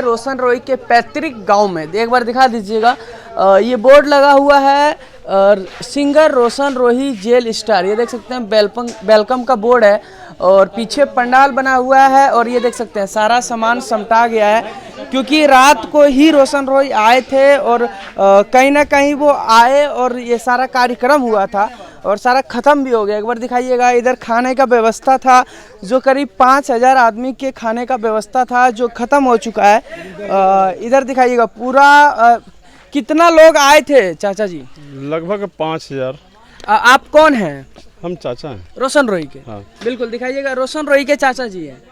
रोशन रोई के पैतृक गांव में एक बार दिखा दीजिएगा। ये बोर्ड लगा हुआ है सिंगर रोशन रोही जेल स्टार, ये देख सकते हैं वेलकम का बोर्ड है और पीछे पंडाल बना हुआ है और ये देख सकते हैं सारा सामान समटा गया है क्योंकि रात को ही रोशन रोही आए थे और कहीं ना कहीं वो आए और ये सारा कार्यक्रम हुआ था और सारा ख़त्म भी हो गया। एक बार दिखाइएगा, इधर खाने का व्यवस्था था जो करीब 5000 आदमी के खाने का व्यवस्था था जो ख़त्म हो चुका है। इधर दिखाइएगा पूरा कितना लोग आए थे चाचा जी? लगभग 5000। आप कौन हैं? हम चाचा हैं रोशन रोही के। हाँ। बिल्कुल दिखाइएगा, रोशन रोही के चाचा जी हैं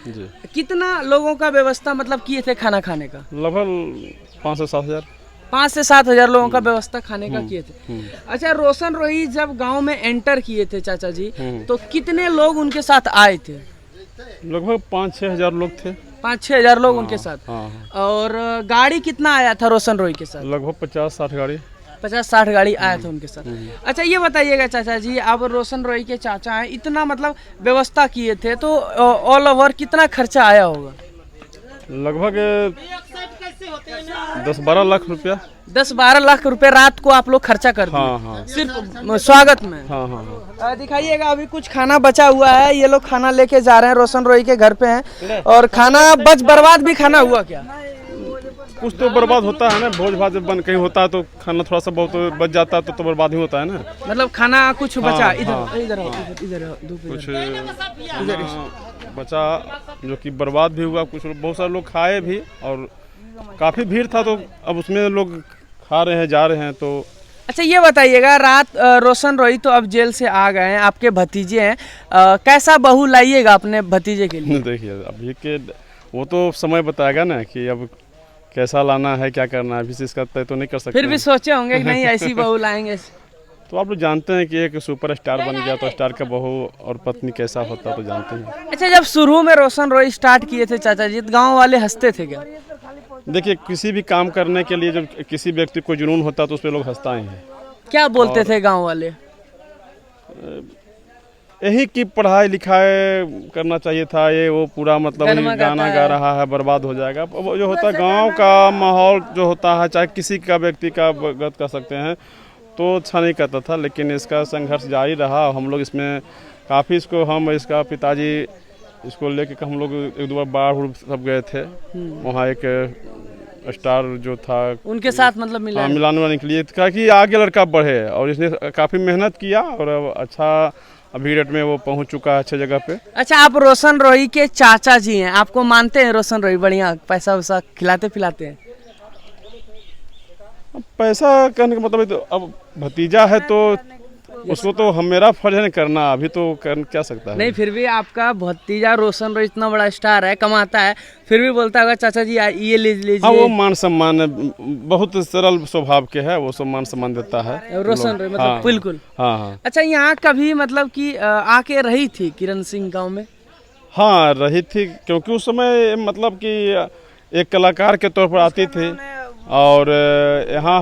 जी। कितना लोगों का व्यवस्था मतलब किए थे खाना खाने का? लगभग 5 से 7 हजार। 5 से 7 हजार लोगों का व्यवस्था खाने का किए थे। अच्छा, रोशन रोही जब गांव में एंटर किए थे चाचा जी तो कितने लोग उनके साथ आए थे? लगभग 5-6 हजार लोग थे। 5-6 हजार लोग उनके साथ। हाँ। और गाड़ी कितना आया था रोशन रोही के साथ? लगभग 50-60 गाड़ी। 50-60 गाड़ी आया था उनके साथ। अच्छा, ये बताइएगा चाचा जी, आप रोशन रोही के चाचा हैं, इतना मतलब व्यवस्था किए थे तो ऑल ओवर कितना खर्चा आया होगा? लगभग 10-12 लाख रुपया। 10-12 लाख रुपए रात को आप लोग खर्चा कर दिए? हाँ। सिर्फ स्वागत में? हाँ। दिखाइएगा, अभी कुछ खाना बचा हुआ है, ये लोग खाना लेके जा रहे हैं, रोशन रोही के घर पे हैं और खाना बर्बाद भी खाना हुआ क्या? कुछ तो बर्बाद होता है ना, भोज भात जब बन कहीं होता है तो खाना थोड़ा सा बहुत बच जाता है तो बर्बाद ही होता है ना। मतलब खाना कुछ बचा? इधर कुछ बचा जो कि बर्बाद भी हुआ, कुछ बहुत सारे लोग खाए भी और काफी भीड़ था तो अब उसमें लोग खा रहे हैं, जा रहे हैं तो। अच्छा, ये बताइएगा, रात रोशन रोही तो अब जेल से आ गए हैं, आपके भतीजे हैं, कैसा बहू लाइएगा अपने भतीजे के लिए? देखिए अभी के वो तो समय बताएगा ना कि अब कैसा लाना है, क्या करना है, अभी इसका तय तो नहीं कर सकते। फिर भी सोचे होंगे कि नहीं ऐसी बहू लाएंगे। तो आप लोग जानते हैं कि एक सुपर स्टार बन गया तो स्टार का बहू और पत्नी कैसा होता तो जानते हैं। अच्छा, जब शुरू में रोशन रोही स्टार्ट किए थे चाचा जी, गांव वाले हंसते थे क्या? देखिए, किसी भी काम करने के लिए जब किसी व्यक्ति को जुनून होता है तो उस पर लोग हंसता ही हैं। क्या बोलते थे गांव वाले? यही कि पढ़ाई लिखाई करना चाहिए था, ये वो पूरा मतलब गाना गा रहा है, बर्बाद हो जाएगा। वो जो होता है गांव का माहौल जो होता है, चाहे किसी का व्यक्ति का गत कर सकते हैं तो अच्छा नहीं करता था, लेकिन इसका संघर्ष जारी रहा। हम लोग इसमें काफ़ी इसका पिताजी इसको लेके हम लोग 1-2 बार बाढ़ सब गए थे, वहाँ एक स्टार जो था उनके साथ मतलब मिलाने के लिए कि आगे लड़का बढ़े और इसने काफ़ी मेहनत किया और अच्छा अभी रेट में वो पहुंच चुका है अच्छे जगह पे। अच्छा, आप रोशन रोही के चाचा जी हैं, आपको मानते हैं रोशन रोही बढ़िया पैसा वैसा खिलाते पिलाते हैं? पैसा करने का मतलब तो अब भतीजा है तो उसको तो मेरा फर्ज है करना, अभी तो कर क्या सकता है। नहीं, फिर भी आपका भतीजा रोशन रोही इतना बड़ा स्टार है, कमाता है, फिर भी बोलता होगा चाचा जी ये ले लीजिए। हाँ, वो मान सम्मान बहुत सरल स्वभाव के है, वो सम्मान सम्मान देता है रोशन रोही मतलब। हाँ, बिल्कुल। हाँ। अच्छा, यहाँ कभी मतलब कि आके रही थी किरण सिंह गाँव में? हाँ, रही थी, क्योंकि उस समय मतलब कि एक कलाकार के तौर पर आती थी और यहाँ